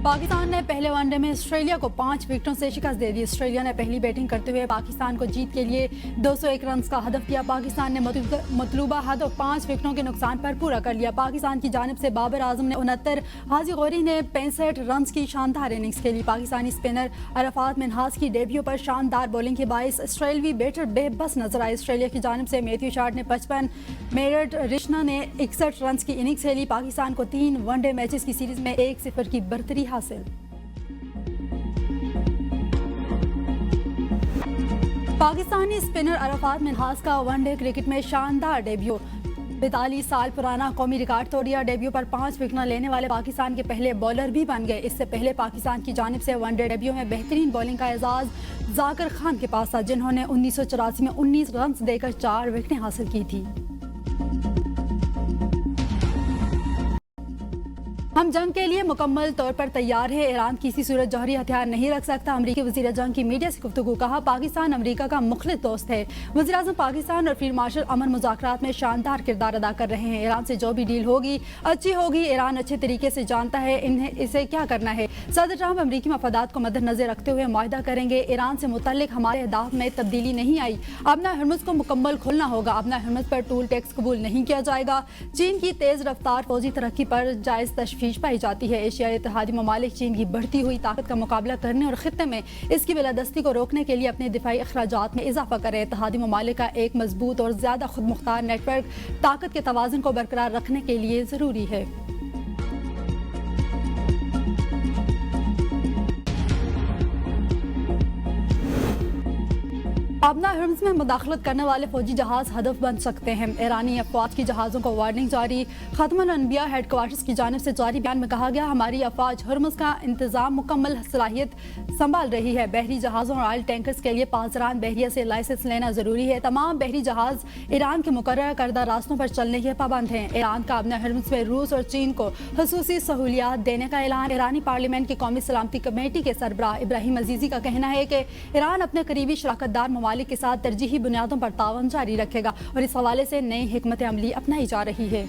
पाकिस्तान ने पहले वनडे में ऑस्ट्रेलिया को 5 विकेटों से शिकस्त दे दी। ऑस्ट्रेलिया ने पहली बैटिंग करते हुए पाकिस्तान को जीत के लिए 201 रन का हदफ दिया। पाकिस्तान ने मतलूबा हदफ 5 विकेटों के नुकसान पर पूरा कर लिया। पाकिस्तान की जानिब से बाबर आजम ने 69, हाजी गौरी ने 65 रन की शानदार इनिंग्स खेली। पाकिस्तानी स्पिनर अरफात मिन्हास की डेब्यू पर शानदार बॉलिंग के बायस ऑस्ट्रेलवी बैटर बेबस नजर आए। ऑस्ट्रेलिया की जानिब से मैथ्यू शॉर्ट ने 55, मेरट रिश्ना ने 61 रन की इनिंग्स खेली। पाकिस्तान को 3 वनडे मैचेस की सीरीज में 1-0 की बर्तरी हासिल। पाकिस्तानी स्पिनर अरफात मिन्हास का वनडे क्रिकेट में शानदार डेब्यू। 42 साल पुराना कौमी रिकॉर्ड तोड़ दिया। डेब्यू पर 5 विकेट लेने वाले पाकिस्तान के पहले बॉलर भी बन गए। इससे पहले पाकिस्तान की जानिब से वनडे डेब्यू में बेहतरीन बॉलिंग का एजाज जाकिर खान के पास था, जिन्होंने 1984 में 19 रन देकर 4 विकेटें हासिल की थी। हम जंग के लिए मुकम्मल तौर पर तैयार है। ईरान किसी सूरत जौहरी हथियार नहीं रख सकता। अमरीकी वज़ीर जंग की मीडिया से गुफ्तगू। कहा, पाकिस्तान अमरीका का मुखलिस दोस्त है। वज़ीर आज़म पाकिस्तान और फील्ड मार्शल अमन मुज़ाकरात में शानदार किरदार अदा कर रहे हैं। ईरान से जो भी डील होगी अच्छी होगी। ईरान अच्छे तरीके से जानता है इसे क्या करना है। सदर ट्रंप अमरीकी मफादात को मद्देनजर रखते हुए मुआहदा करेंगे। ईरान से मुतल्लिक हमारे अहदाफ में तब्दीली नहीं आई। अपना हरमुज़ को मुकम्मल खोलना होगा। अपना हरमुज़ पर टूल टैक्स कबूल नहीं किया जाएगा। चीन की तेज़ रफ्तार फौजी तरक्की पर जायज़ तशवीश पाई जाती है। एशियाई इत्तेहादी ममालिक चीन की बढ़ती हुई ताकत का मुकाबला करने और खित्ते में इसकी बिलादस्ती को रोकने के लिए अपने दिफाई अखराजात में इजाफा करें। इत्तेहादी ममालिक का एक मजबूत और ज्यादा खुद मुख्तार नेटवर्क ताकत के तवाज़ुन को बरकरार रखने के लिए जरूरी है। पाबना हर्म्स में मुदाखलत करने वाले फौजी जहाज हदफ बन सकते हैं। ईरानी अफवाज की जहाज़ों को वार्निंग जारी। खत्मुल अनबिया हेडक्वार्टर्स की जानिब से जारी बयान में कहा गया, हमारी अफवाज हर्म्स का इंतजाम मुकम्मल सलाहियत संभाल रही है। बहरी जहाज़ों और ऑयल टैंकर्स के लिए पासरान बहरिया से लाइसेंस लेना जरूरी है। तमाम बहरी जहाज ईरान के मुकर्रर करदा रास्तों पर चलने के पाबंद हैं। ईरान का अपना हर्म्स में रूस और चीन को खसूसी सहूलियात देने का ऐलान। ईरानी पार्लियामेंट की कौमी सलामती कमेटी के सरबराह इब्राहिम अजीजी का कहना है कि ईरान अपने करीबी शराकतदार ममालिक के साथ तरजीही बुनियादों पर तावन जारी रखेगा और इस हवाले से नई हिकमत अमली अपनाई जा रही है।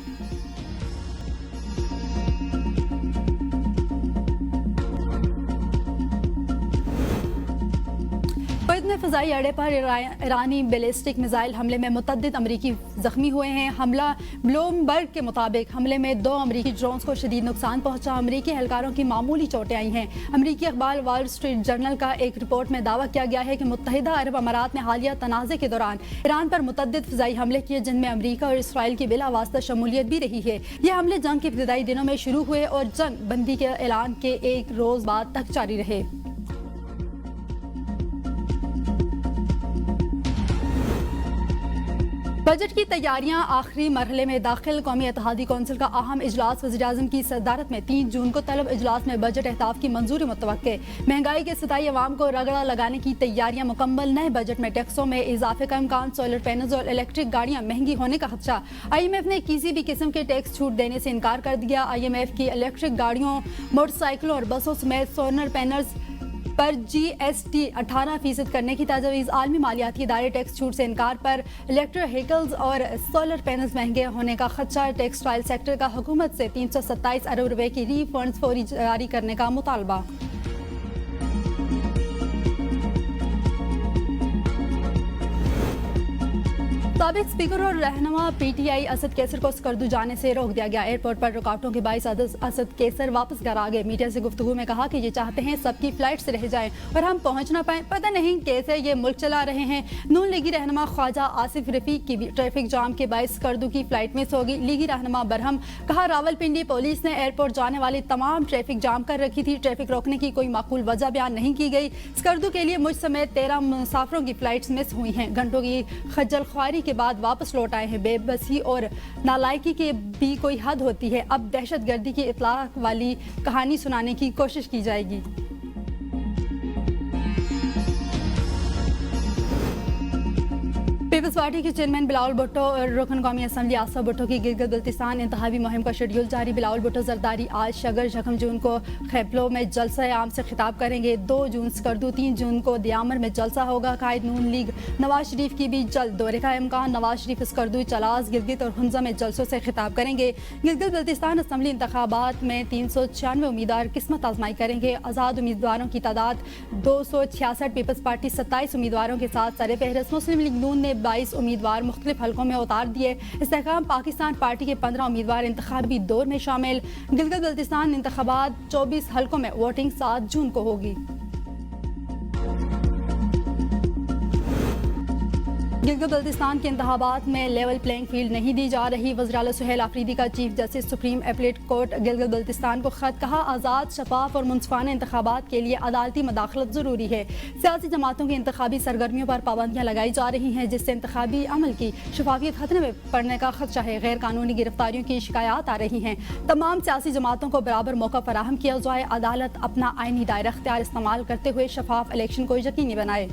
फ़ज़ाई अड्डे पर ईरानी बैलिस्टिक मिसाइल हमले में मुतअद्दिद अमरीकी जख्मी हुए हैं। हमला ब्लूमबर्ग के मुताबिक हमले में 2 अमरीकी ड्रोन्स को शदीद नुकसान पहुंचा। अमरीकी एहलकारों की मामूली चोटें आई हैं। अमरीकी अखबार वॉल स्ट्रीट जर्नल का एक रिपोर्ट में दावा किया गया है कि मुत्तहिदा अरब अमारात में हालिया तनाज़े के दौरान ईरान पर मुतअद्दिद फ़ज़ाई हमले किए, जिनमें अमरीका और इसराइल की बिला वास्ता शमूलियत भी रही है। ये हमले जंग के इब्तिदाई दिनों में शुरू हुए और जंग बंदी के ऐलान के 1 रोज़ बाद तक जारी रहे। बजट की तैयारियां आखिरी मरहले में दाखिल। कौमी इत्तेहादी कौंसिल का अहम इजलास वज़ीर-ए-आज़म की सदारत में 3 जून को तलब। इजलास में बजट अहदाफ की मंजूरी मुतवक्के। महंगाई के सताई अवाम को रगड़ा लगाने की तैयारियां मुकम्मल। नए बजट में टैक्सों में इजाफे का इम्कान। सोलर पैनल्स और इलेक्ट्रिक गाड़ियां महंगी होने का खदशा। IMF ने किसी भी किस्म के टैक्स छूट देने से इनकार कर दिया। IMF की इलेक्ट्रिक गाड़ियों, मोटरसाइकिलों और बसों समेत सोलर पैनल्स पर GST 18% करने की तजवीज़। आलमी मालियाती इदारे टैक्स छूट से इनकार पर। इलेक्ट्रिक व्हीकल्स और सोलर पैनल्स महंगे होने का खदशा। टेक्सटाइल सेक्टर का हुकूमत से 327 अरब रुपए की रीफंड्स फौरी जारी करने का मुतालबा। साबिक स्पीकर और रहनुमा PTI असद कैसर को स्कर्दू जाने से रोक दिया गया। एयरपोर्ट पर रुकावटों के बायस असद कैसर वापस घर आ गए। मीडिया से गुफ्तगू में कहा कि ये चाहते हैं सबकी फ्लाइट्स रह जाएं और हम पहुंच ना पाएं। पता नहीं कैसे ये मुल्क चला रहे हैं। नून लीगी रहनुमा ख्वाजा आसिफ रफीक की ट्रैफिक जाम के बायस स्कर्दू की फ्लाइट मिस होगी। लीगी रहनुमा बरहम। कहा, रावलपिंडी पुलिस ने एयरपोर्ट जाने वाली तमाम ट्रैफिक जाम कर रखी थी। ट्रैफिक रोकने की कोई माकूल वजह बयान नहीं की गई। स्कर्दू के लिए मुझ समेत 13 मुसाफिरों की फ्लाइट्स मिस हुई हैं। घंटों की खज्जल ख्वारी के बाद वापस लौट आए हैं। बेबसी और नालायकी की भी कोई हद होती है। अब दहशतगर्दी की इतलाक वाली कहानी सुनाने की कोशिश की जाएगी। पीपल्स पार्टी के चेयरमैन बिलावल भुट्टो और रुकन कौमी असम्बली आसफ भुट्टो की गिलगित बल्तिस्तान इंतखाबी मुहिम का शेड्यूल जारी। बिलावल भुट्टो जरदारी आज शगर जखम जून को खैबलो में जलसा आम से खिताब करेंगे। 2 जून स्कर्दू, 3 जून को दियामर में जलसा होगा। कायद नून लीग नवाज शरीफ की भी जल्द दौरे का इम्कान। नवाज शरीफ स्कर्दू, चलास, गिलगित और हुंजा में जलसों से खिताब करेंगे। गिलगित बल्तिस्तान असम्बली इंतखाबात में 396 उम्मीदवार किस्मत आजमाई करेंगे। आज़ाद उम्मीदवारों की तादाद 266, पीपल्स पार्टी 27 उम्मीदवारों के साथ सरे फहरिस्त। मुस्लिम लीग नून ने 22 उम्मीदवार मुख्तलिफ हलकों में उतार दिए। इस्तेहकाम पाकिस्तान पार्टी के 15 उम्मीदवार इंतखाबी दौर में शामिल। गिलगित बल्तिस्तान इंतखाबात 24 हलकों में वोटिंग 7 जून को होगी। गिलगित बल्तिस्तान के इंतखाबात में लेवल प्लेइंग फील्ड नहीं दी जा रही। वज़ीर-ए-आला सुहेल आफरीदी का chief justice supreme appellate court Gilgit Baltistan को खत। कहा, आज़ाद, शफाफ और मुनसिफाना इंतखाबात के लिए अदालती मदाखलत ज़रूरी है। सियासी जमातों की इंतखाबी सरगर्मियों पर पाबंदियाँ लगाई जा रही हैं, जिससे इंतखाबी अमल की शफाफियत खतरे में पड़ने का खदशा है। गैर कानूनी गिरफ्तारियों की शिकायत आ रही हैं। तमाम सियासी जमातों को बराबर मौका फराहम किया जाए। अदालत अपना आईनी दायरा इख्तियार इस्तेमाल करते हुए शफाफ इलेक्शन को यकीनी बनाए।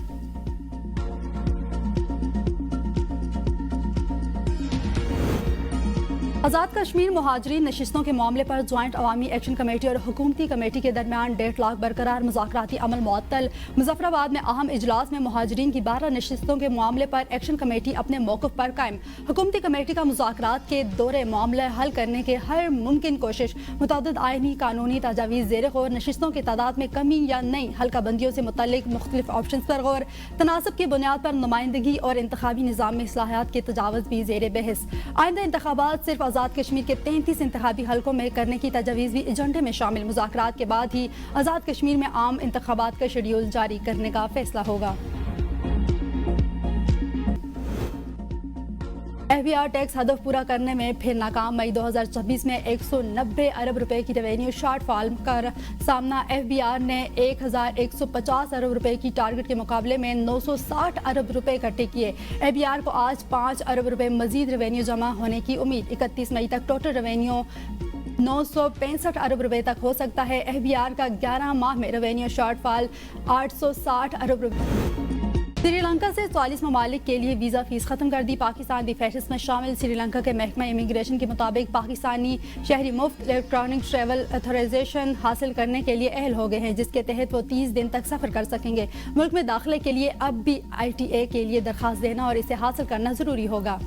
आज़ाद कश्मीर मुहाजिरीन नशिस्तों के मामले पर ज्वाइंट अवामी एक्शन कमेटी और हुकूमती कमेटी के दरमियान डेडलॉक बरकरार। मुज़ाकराती अमल मुअत्तल। मुजफ्फराबाद में अहम इजलास में मुहाजिरीन की 12 नशिस्तों के मामले पर एक्शन कमेटी अपने मौक़िफ़ पर कायम। हुकूमती कमेटी का मुज़ाकरात के दौरे मामला हल करने के हर मुमकिन कोशिश। मुतअद्दिद आइनी कानूनी तजावीज़ ज़ेर गौर। नशिस्तों की तादाद में कमी या नई हल्का बंदियों से मुतल्लिक मुख्तलिफ ऑप्शन पर गौर। तनासब की बुनियाद पर नुमाइंदगी और इंतखाबी निज़ाम में इस्लाहात के तजावुज़ भी ज़ेर बहस। आइंदा इंतखाबात सिर्फ आज़ाद कश्मीर के 33 इंतखाबी हलकों में करने की तजवीज़ भी एजेंडे में शामिल। मुज़ाकरात के बाद ही आज़ाद कश्मीर में आम इंतखाबात का शेड्यूल जारी करने का फैसला होगा। FBR टैक्स हदफ पूरा करने में फिर नाकाम। मई 2026 में 190 अरब रुपए की रेवेन्यू शॉर्टफॉल का सामना। FBR ने 1150 अरब रुपए की टारगेट के मुकाबले में 960 अरब रुपए इकट्ठे किए। FBR को आज 5 अरब रुपए मजीद रेवेन्यू जमा होने की उम्मीद। 31 मई तक टोटल रेवेन्यू 965 अरब रुपए तक हो सकता है। FBR का 11 माह में रेवेन्यू शॉर्टफॉल 860 अरब रुपए। श्रीलंका से 44 ममालिक के लिए वीज़ा फीस खत्म कर दी। पाकिस्तान भी फहरिस्त में शामिल। श्रीलंका के महकमा इमिग्रेशन के मुताबिक पाकिस्तानी शहरी मुफ्त इलेक्ट्रॉनिक ट्रैवल अथॉराइजेशन हासिल करने के लिए अहल हो गए हैं, जिसके तहत वो 30 दिन तक सफ़र कर सकेंगे। मुल्क में दाखिले के लिए अब भी ITA के लिए दरख्वास्त देना और इसे हासिल करना ज़रूरी होगा।